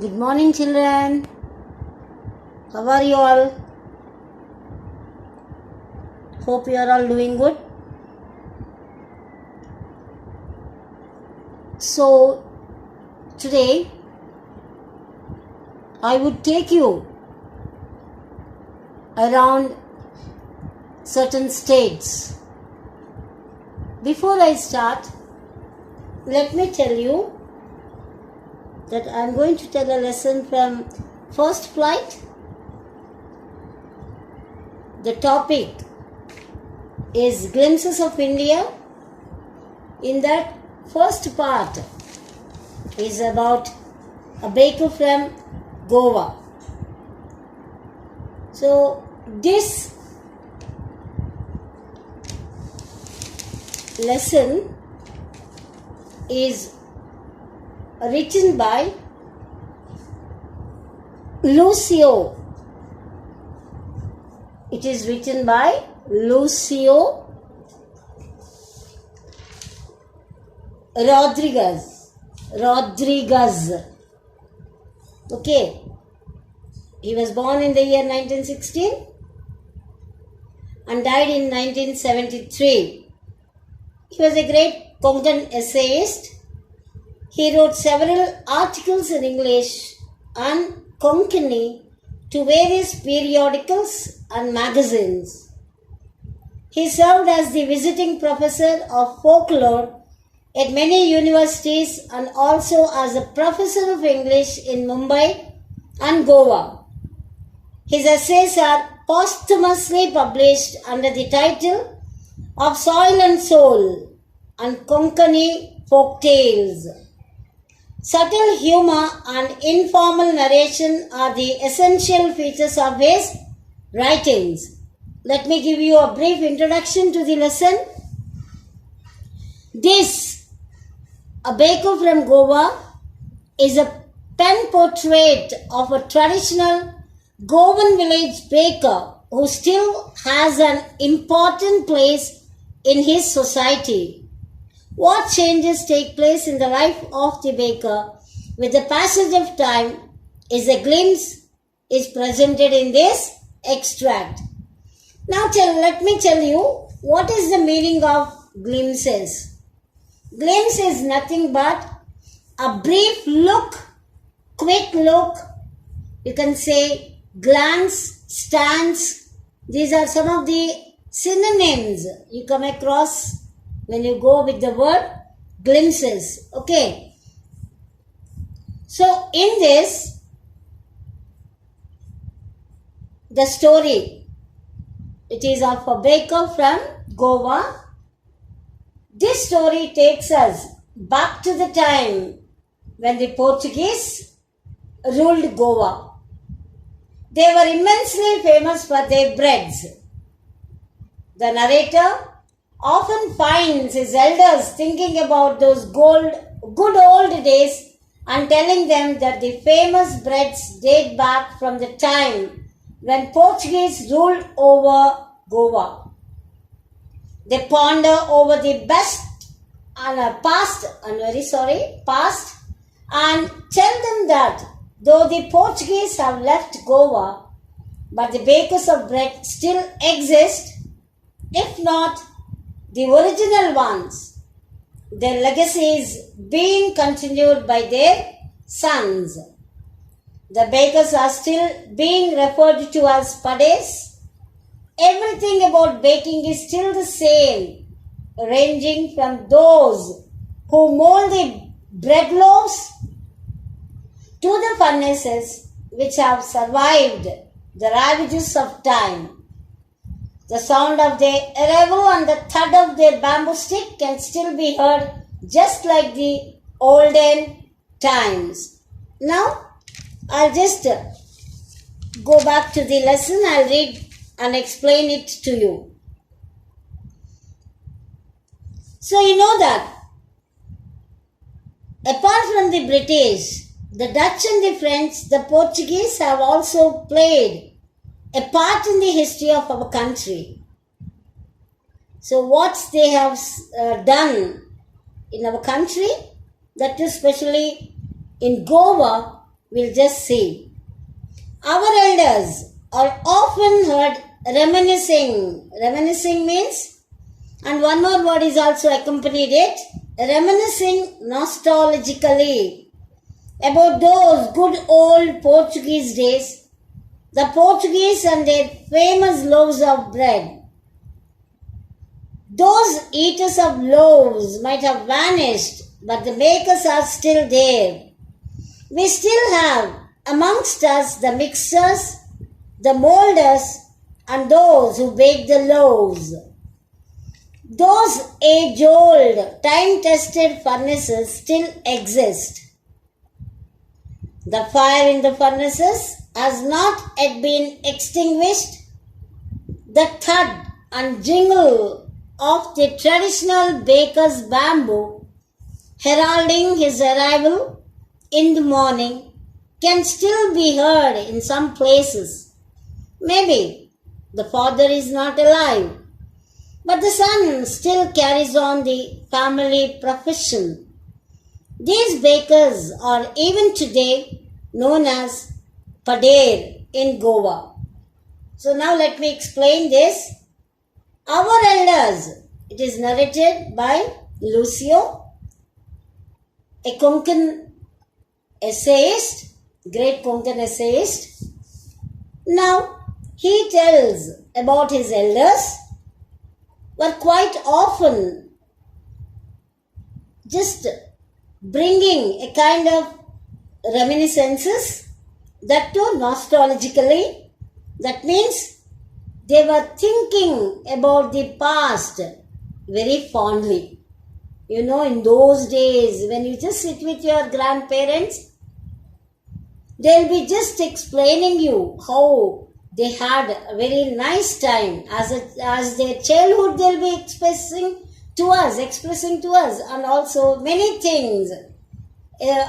Good morning, children. How are you all? Hope you are all doing good. So, today I would take you around certain states. Before I start, let me tell you that I am going to tell a lesson from First Flight. The topic is Glimpses of India. In that first part is about a baker from Goa. So this lesson is written by Lucio. It is written by Lucio Rodriguez. Okay. He was born in the year 1916 and died in 1973. He was a great Konkan essayist. He wrote several articles in English and Konkani to various periodicals and magazines. He served as the visiting professor of folklore at many universities and also as a professor of English in Mumbai and Goa. His essays are posthumously published under the title of Soil and Soul and Konkani Folk Tales. Subtle humor and informal narration are the essential features of his writings. Let me give you a brief introduction to the lesson. This, A Baker from Goa, is a pen portrait of a traditional Goan village baker who still has an important place in his society. What changes take place in the life of the baker with the passage of time is a glimpse is presented in this extract. Now let me tell you what is the meaning of glimpses. Glimpse is nothing but a brief look, quick look, you can say glance, stance. These are some of the synonyms you come across when you go with the word glimpses. Okay. So in this, the story, it is of a baker from Goa. This story takes us back to the time when the Portuguese ruled Goa. They were immensely famous for their breads. The narrator often finds his elders thinking about those good old days and telling them that the famous breads date back from the time when Portuguese ruled over Goa. They ponder over the past and tell them that though the Portuguese have left Goa, but the bakers of bread still exist, if not the original ones, their legacies being continued by their sons. The bakers are still being referred to as paddes. Everything about baking is still the same, ranging from those who mold the bread loaves to the furnaces which have survived the ravages of time. The sound of their arrival and the thud of their bamboo stick can still be heard just like the olden times. Now, I'll just go back to the lesson. I'll read and explain it to you. So, you know that apart from the British, the Dutch and the French, the Portuguese have also played a part in the history of our country. So what they have done in our country, that is especially in Goa, We'll just see. Our elders are often heard reminiscing. Reminiscing means, and one more word is also accompanied it, reminiscing nostalgically about those good old Portuguese days, the Portuguese and their famous loaves of bread. Those eaters of loaves might have vanished, but the bakers are still there. We still have amongst us the mixers, the molders, and those who bake the loaves. Those age-old, time-tested furnaces still exist. The fire in the furnaces has not yet been extinguished. The thud and jingle of the traditional baker's bamboo heralding his arrival in the morning can still be heard in some places. Maybe the father is not alive, but the son still carries on the family profession. These bakers are even today known as padeiro in Goa. So now let me explain this. Our elders, it is narrated by Lucio, a Konkan essayist, great Konkan essayist. Now, he tells about his elders were quite often just bringing a kind of reminiscences, that too nostalgically. That means they were thinking about the past very fondly. You know, in those days, when you just sit with your grandparents, they'll be just explaining you how they had a very nice time. As their childhood, they'll be expressing to us, and also many things,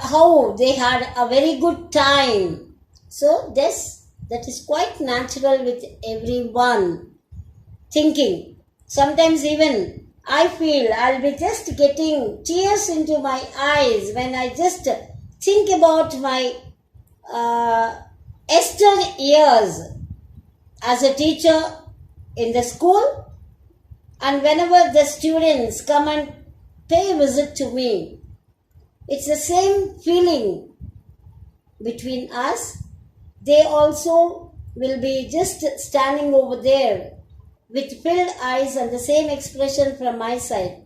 how they had a very good time. So that is quite natural with everyone thinking. Sometimes even I feel I'll be just getting tears into my eyes when I just think about my Esther years as a teacher in the school, and whenever the students come and pay a visit to me, it's the same feeling between us. They also will be just standing over there with filled eyes and the same expression from my side.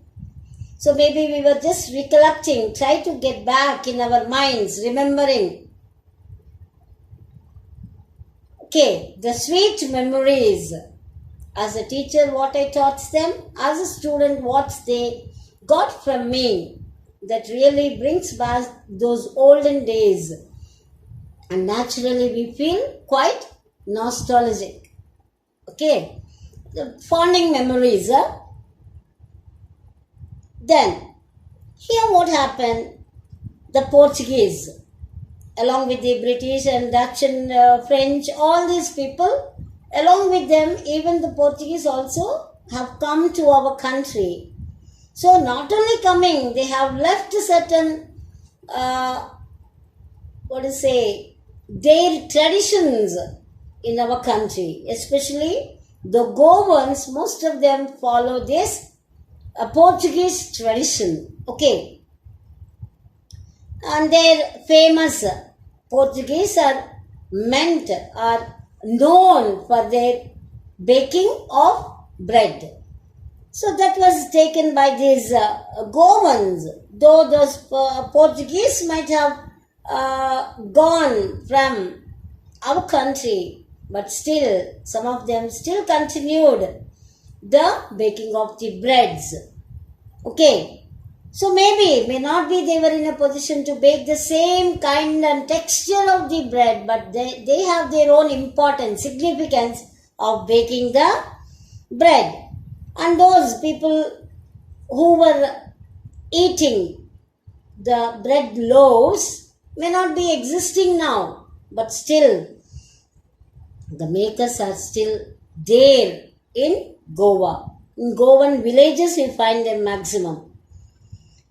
So maybe we were just recollecting, try to get back in our minds, remembering. Okay, the sweet memories. As a teacher, what I taught them, as a student, what they got from me, that really brings back those olden days. And naturally we feel quite nostalgic. Okay, the fonding memories. Then, here what happened, the Portuguese, along with the British and Dutch and French, all these people, along with them, even the Portuguese also have come to our country. So not only coming, they have left certain, their traditions in our country, especially the Goans. Most of them follow this Portuguese tradition. Okay, and their famous Portuguese are known for their baking of bread. So that was taken by these Goans, though those Portuguese might have gone from our country, but still some of them still continued the baking of the breads. Okay, so may not be they were in a position to bake the same kind and texture of the bread, but they have their own importance, significance of baking the bread. And those people who were eating the bread loaves may not be existing now, but still the makers are still there in Goa. In Goan villages we find them maximum.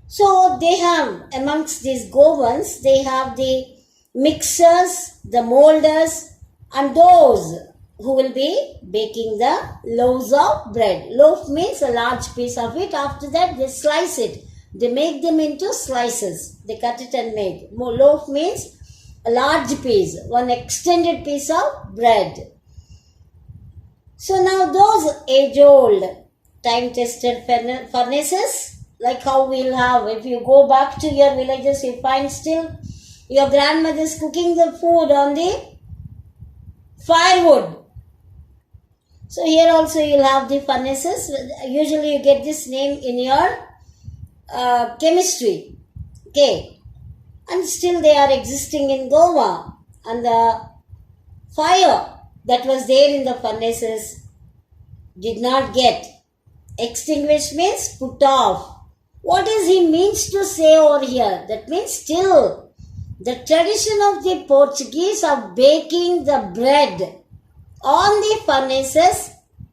So they have, amongst these Goans, they have the mixers, the molders, and those who will be baking the loaves of bread. Loaf means a large piece of it. After that, they slice it. They make them into slices. They cut it and make. Loaf means a large piece, one extended piece of bread. So now those age-old, time-tested furnaces, like how we'll have, if you go back to your villages, you find still your grandmother's cooking the food on the firewood. So here also you'll have the furnaces. Usually you get this name in your chemistry. Okay. And still they are existing in Goa. And the fire that was there in the furnaces did not get extinguished, means put off. What is he means to say over here? That means still the tradition of the Portuguese of baking the bread on the furnaces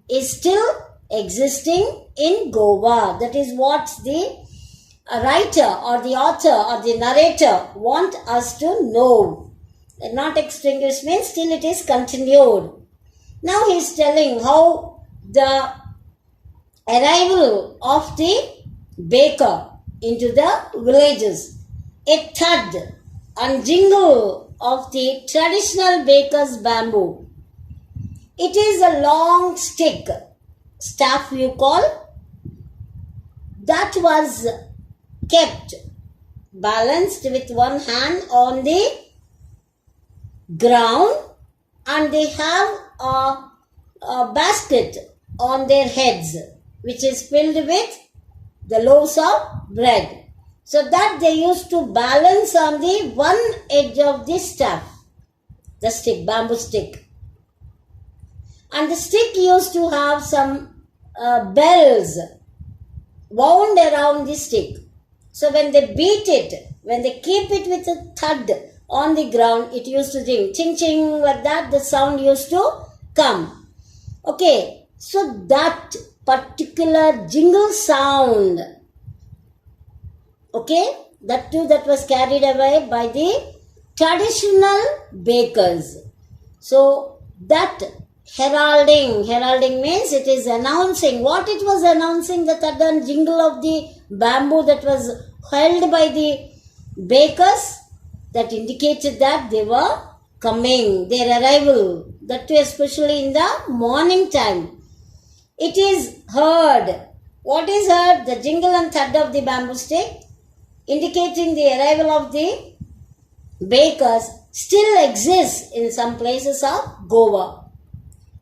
is still existing in Goa. That is what the writer or the author or the narrator want us to know. Not extinguished means still it is continued. Now he is telling how the arrival of the baker into the villages, a thud and jingle of the traditional baker's bamboo. It is a long stick, staff you call, that was kept balanced with one hand on the ground, and they have a basket on their heads which is filled with the loaves of bread, so that they used to balance on the one edge of the staff, the stick, bamboo stick. And the stick used to have some bells wound around the stick. So when they beat it, when they keep it with a thud on the ground, it used to ring, ching ching, like that, the sound used to come. Okay, so that particular jingle sound, okay, that too, that was carried away by the traditional bakers. So that heralding means it is announcing. What it was announcing, the thud and jingle of the bamboo that was held by the bakers, that indicated that they were coming, their arrival, that too especially in the morning time. It is heard. What is heard? The jingle and thud of the bamboo stick, indicating the arrival of the bakers, still exists in some places of Goa.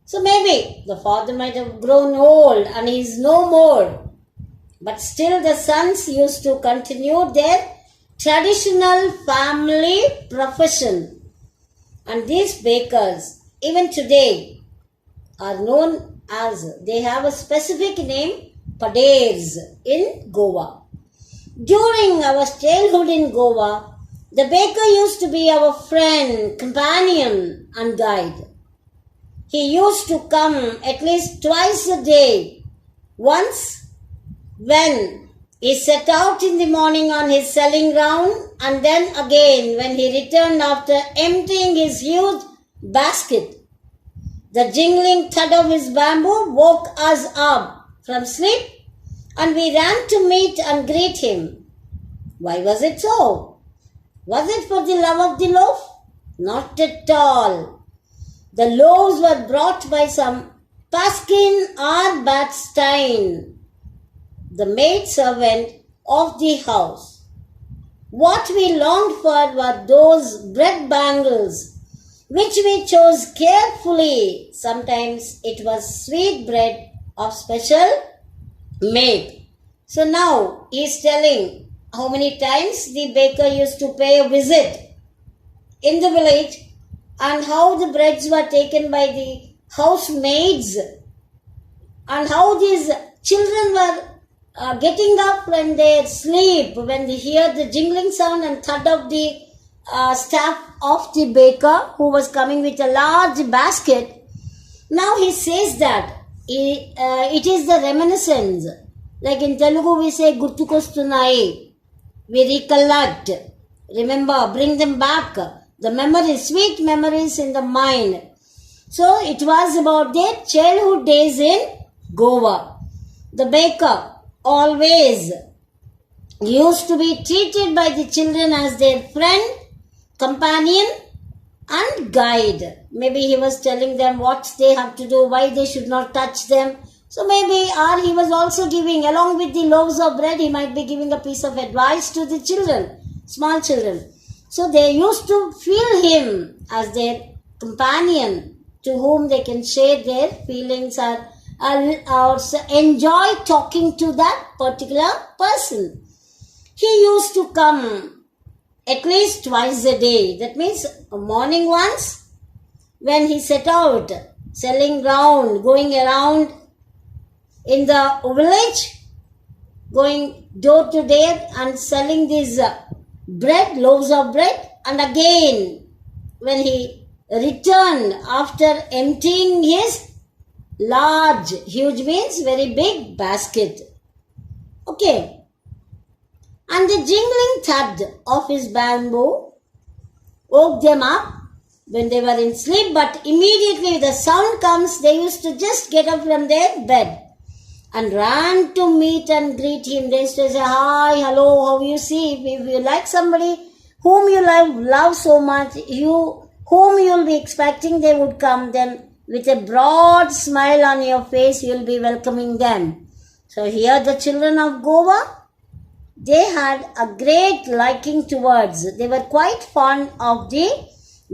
So maybe the father might have grown old and he is no more, but still the sons used to continue their traditional family profession. And these bakers, even today, are known as, they have a specific name, Paders in Goa. During our childhood in Goa, the baker used to be our friend, companion and guide. He used to come at least twice a day. Once when he set out in the morning on his selling round, and then again when he returned after emptying his huge basket. The jingling thud of his bamboo woke us up from sleep, and we ran to meet and greet him. Why was it so? Was it for the love of the loaf? Not at all. The loaves were brought by some Paskin or Batstein, the maid servant of the house. What we longed for were those bread bangles, which we chose carefully. Sometimes it was sweet bread of special make. So now he is telling how many times the baker used to pay a visit in the village, and how the breads were taken by the housemaids, and how these children were getting up from their sleep when they hear the jingling sound and thud of the staff of the baker who was coming with a large basket. Now he says that it is the reminiscence. Like in Telugu we say Gurtukostunayi. We recollect, remember, bring them back. The memories, sweet memories in the mind. So it was about their childhood days in Goa. The baker always used to be treated by the children as their friend, companion, and guide. Maybe he was telling them what they have to do, why they should not touch them. So maybe, or he was also giving, along with the loaves of bread, he might be giving a piece of advice to the children, small children. So they used to feel him as their companion to whom they can share their feelings or enjoy talking to that particular person. He used to come at least twice a day. That means a morning once when he set out selling round, going around in the village, going door to door and selling these bread, loaves of bread. And again, when he returned after emptying his large, huge means very big basket. Okay. And the jingling thud of his bamboo woke them up when they were in sleep, but immediately the sound comes, they used to just get up from their bed and ran to meet and greet him. They used to say, hi, hello, how you see? If you like somebody whom you love so much, whom you'll be expecting they would come, then with a broad smile on your face, you'll be welcoming them. So here the children of Goa, they had a great liking towards, they were quite fond of the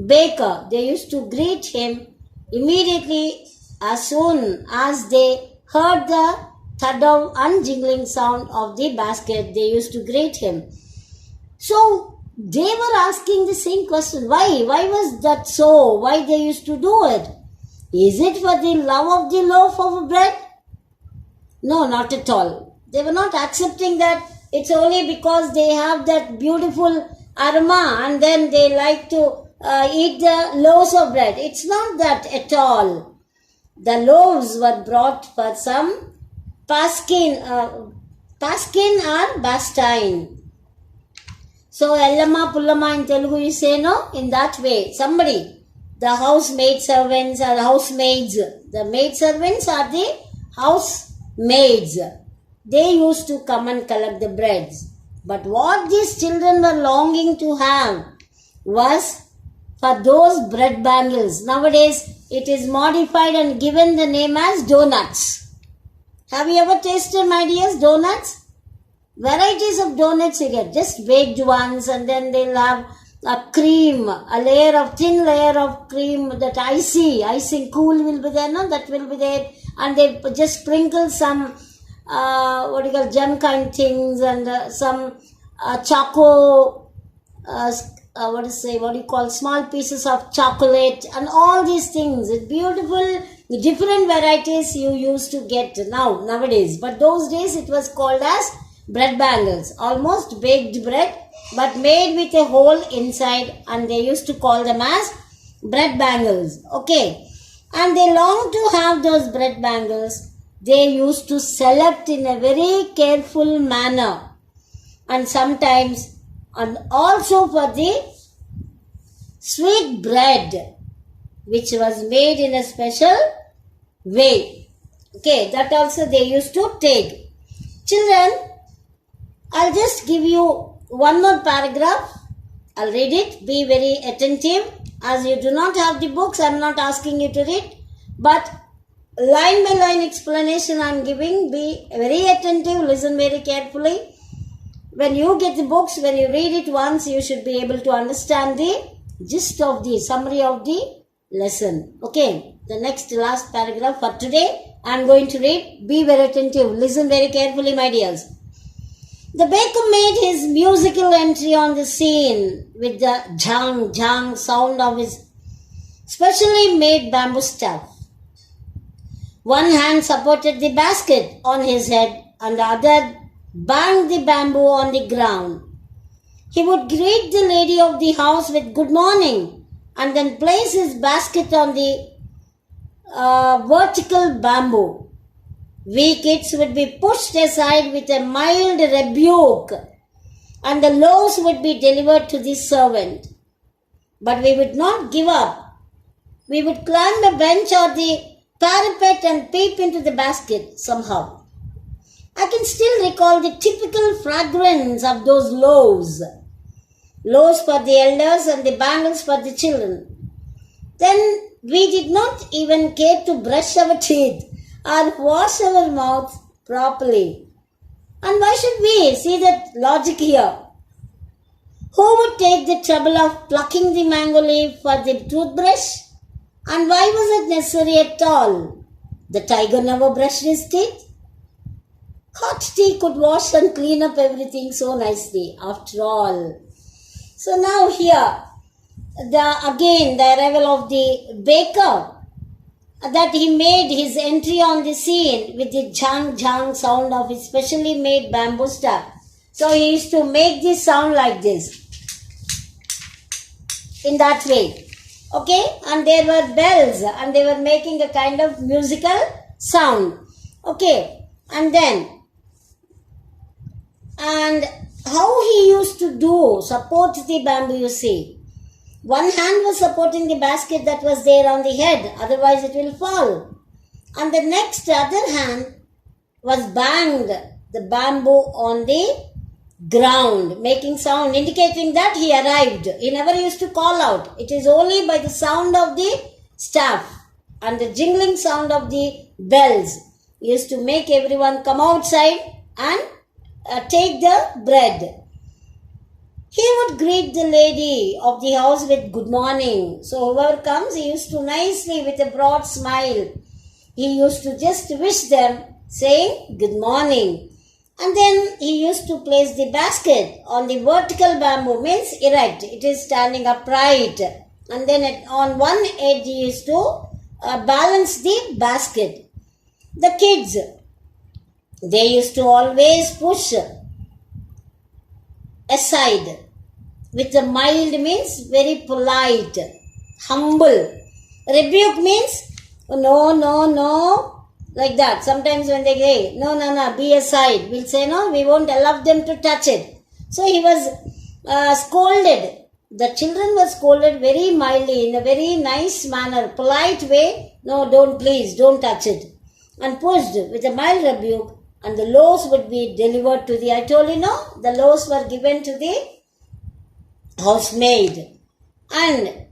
baker. They used to greet him immediately as soon as they heard the thud of and jingling sound of the basket. They used to greet him. So they were asking the same question. Why? Why was that so? Why they used to do it? Is it for the love of the loaf of bread? No, not at all. They were not accepting that it's only because they have that beautiful aroma and then they like to eat the loaves of bread. It's not that at all. The loaves were brought for some paskin or bastine. So Ellama Pullama in Telugu you say no? In that way. Somebody, the housemaid servants or housemaids. The maid servants are the housemaids. They used to come and collect the breads. But what these children were longing to have was for those bread bangles. Nowadays, it is modified and given the name as donuts. Have you ever tasted, my dears, donuts? Varieties of donuts you get, just baked ones, and then they'll have a cream, a thin layer of cream, that icing cool will be there, no? That will be there. And they just sprinkle some gem kind things and some choco, small pieces of chocolate and all these things. It's beautiful, different varieties you used to get nowadays. But those days it was called as bread bangles, almost baked bread, but made with a hole inside, and they used to call them as bread bangles. Okay. And they longed to have those bread bangles. They used to select in a very careful manner, and sometimes, and also for the sweet bread, which was made in a special way. Okay, that also they used to take. Children, I'll just give you one more paragraph. I'll read it. Be very attentive. As you do not have the books, I'm not asking you to read, but line by line explanation I'm giving. Be very attentive, listen very carefully. When you get the books, when you read it once, you should be able to understand the gist of the summary of the lesson. Okay, the last paragraph for today I'm going to read. Be very attentive, listen very carefully, my dears. The baker made his musical entry on the scene with the jang jang sound of his specially made bamboo staff. One hand supported the basket on his head and the other banged the bamboo on the ground. He would greet the lady of the house with good morning and then place his basket on the vertical bamboo. We kids would be pushed aside with a mild rebuke and the loaves would be delivered to the servant. But we would not give up. We would climb the bench or the parapet and peep into the basket somehow. I can still recall the typical fragrance of those loaves. Loaves for the elders and the bangles for the children. Then we did not even care to brush our teeth or wash our mouth properly. And why should we? See that logic here. Who would take the trouble of plucking the mango leaf for the toothbrush? And why was it necessary at all? The tiger never brushed his teeth. Hot tea could wash and clean up everything so nicely, after all. So now here, the arrival of the baker, that he made his entry on the scene with the jang jang sound of his specially made bamboo staff. So he used to make this sound like this, in that way. Okay, and there were bells and they were making a kind of musical sound. Okay, and how he used to support the bamboo, you see. One hand was supporting the basket that was there on the head, otherwise it will fall. And the other hand was banged the bamboo on the ground, making sound, indicating that he arrived. He never used to call out. It is only by the sound of the staff and the jingling sound of the bells. He used to make everyone come outside and take the bread. He would greet the lady of the house with good morning. So whoever comes, he used to nicely, with a broad smile, he used to just wish them, saying good morning. And then he used to place the basket on the vertical bamboo, means erect. It is standing upright. And then on one edge he used to balance the basket. The kids, they used to always push aside with a mild, means very polite, humble. Rebuke means no, like that. Sometimes when they say no, be aside, we'll say no, we won't allow them to touch it. So he was scolded. The children were scolded very mildly, in a very nice manner, polite way. No, don't touch it. And pushed with a mild rebuke, and the loaves would be delivered to the, I told you, no, the loaves were given to the housemaid. And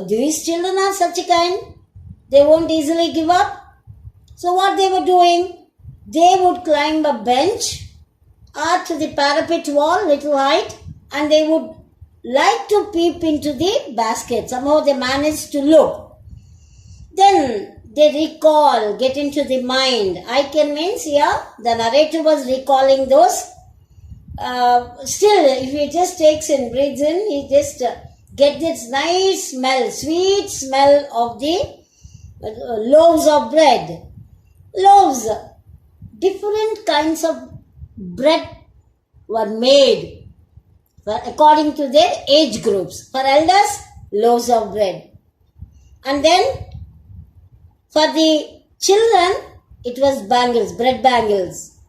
these children are such a kind, they won't easily give up. So what they were doing, they would climb a bench or to the parapet wall, little height, and they would like to peep into the basket. Somehow they managed to look. Then they recall, get into the mind. I can means here, the narrator was recalling those. Still, if he just takes and breathes in, he just get this nice smell, sweet smell of the loaves of bread. Loaves, different kinds of bread were made according to their age groups. For elders, loaves of bread. And then for the children, it was bangles, bread bangles.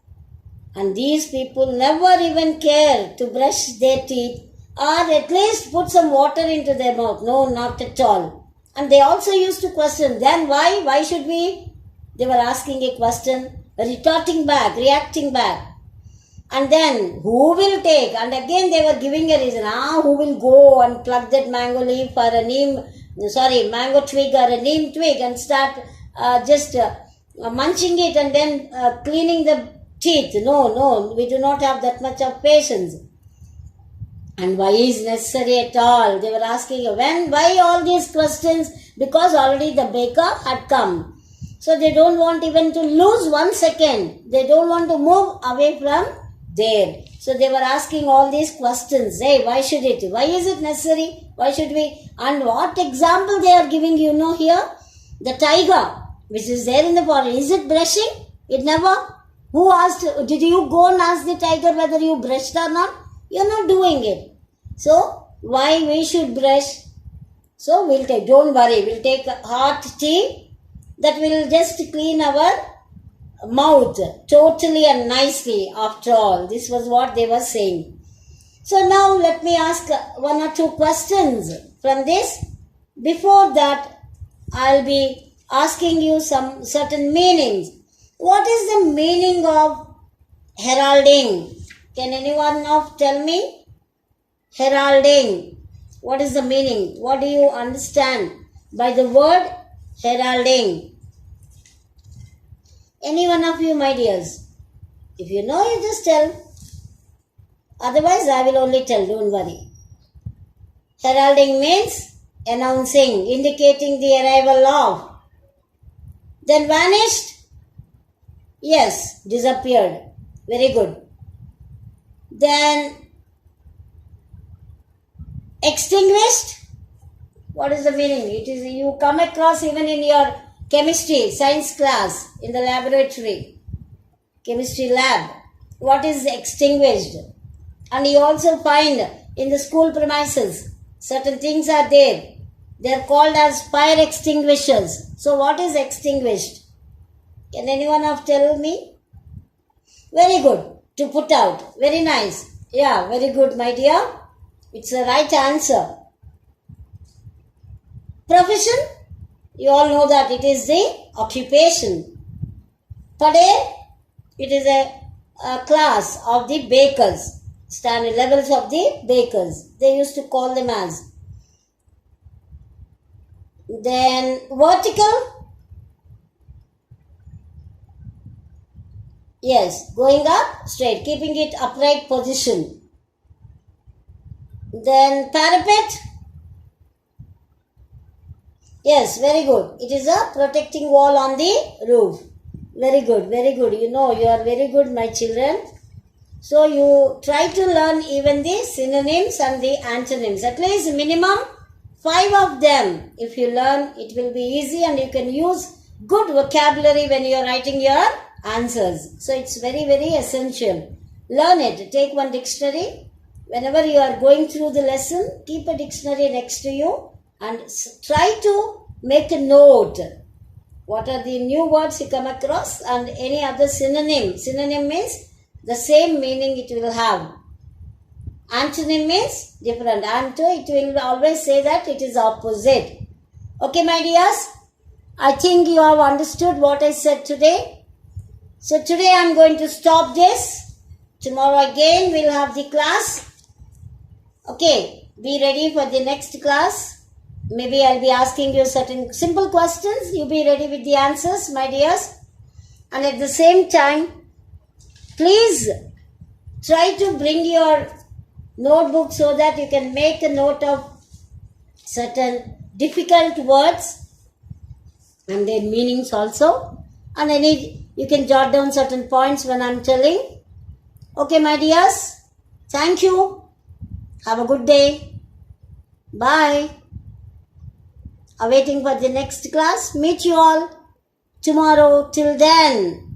And these people never even care to brush their teeth or at least put some water into their mouth. No, not at all. And they also used to question, then why? Why should we? They were asking a question, retorting back, reacting back. And then, who will take? And again they were giving a reason. Who will go and pluck that mango leaf or mango twig or a neem twig and start munching it and then cleaning the teeth? No, we do not have that much of patience. And why is necessary at all? They were asking, why all these questions? Because already the baker had come. So they don't want even to lose 1 second. They don't want to move away from there. So they were asking all these questions. Hey, why should it? Why is it necessary? Why should we? And what example they are giving, here? The tiger, which is there in the forest. Is it brushing? It never. Who asked? Did you go and ask the tiger whether you brushed or not? You're not doing it. So why we should brush? So don't worry, we'll take hot tea that will just clean our mouth totally and nicely after all. This was what they were saying. So now let me ask one or two questions from this. Before that, I'll be asking you some certain meanings. What is the meaning of heralding? Can anyone of tell me? Heralding. What is the meaning? What do you understand by the word heralding? Any one of you, my dears? If you know, you just tell. Otherwise, I will only tell, don't worry. Heralding means announcing, indicating the arrival of. Then vanished? Yes, disappeared. Very good. Then extinguished? What is the meaning? It is you come across even in your chemistry, science class, in the laboratory, chemistry lab. What is extinguished? And you also find in the school premises, certain things are there. They are called as fire extinguishers. So what is extinguished? Can anyone of tell me? Very good. To put out. Very nice. Yeah, very good, my dear. It's the right answer. Profession? You all know that it is the occupation. Today, it is a class of the bakers. Standard levels of the bakers. They used to call them as. Then vertical. Yes, going up straight, keeping it upright position. Then parapet. Yes, very good. It is a protecting wall on the roof. Very good, very good. You know, you are very good, my children. So you try to learn even the synonyms and the antonyms. At least minimum 5 of them. If you learn, it will be easy and you can use good vocabulary when you are writing your answers. So it's very, very essential. Learn it. Take one dictionary. Whenever you are going through the lesson, keep a dictionary next to you and try to make a note. What are the new words you come across and any other synonym. Synonym means the same meaning it will have. Antonym means different. It will always say that it is opposite. Okay, my dears? I think you have understood what I said today. So today I am going to stop this. Tomorrow again we will have the class. Okay, be ready for the next class. Maybe I'll be asking you certain simple questions. You be ready with the answers, my dears. And at the same time, please try to bring your notebook so that you can make a note of certain difficult words and their meanings also. And you can jot down certain points when I'm telling. Okay, my dears. Thank you. Have a good day. Bye. Awaiting for the next class. Meet you all tomorrow. Till then,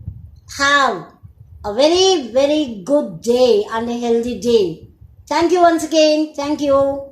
have a very, very good day and a healthy day. Thank you once again. Thank you.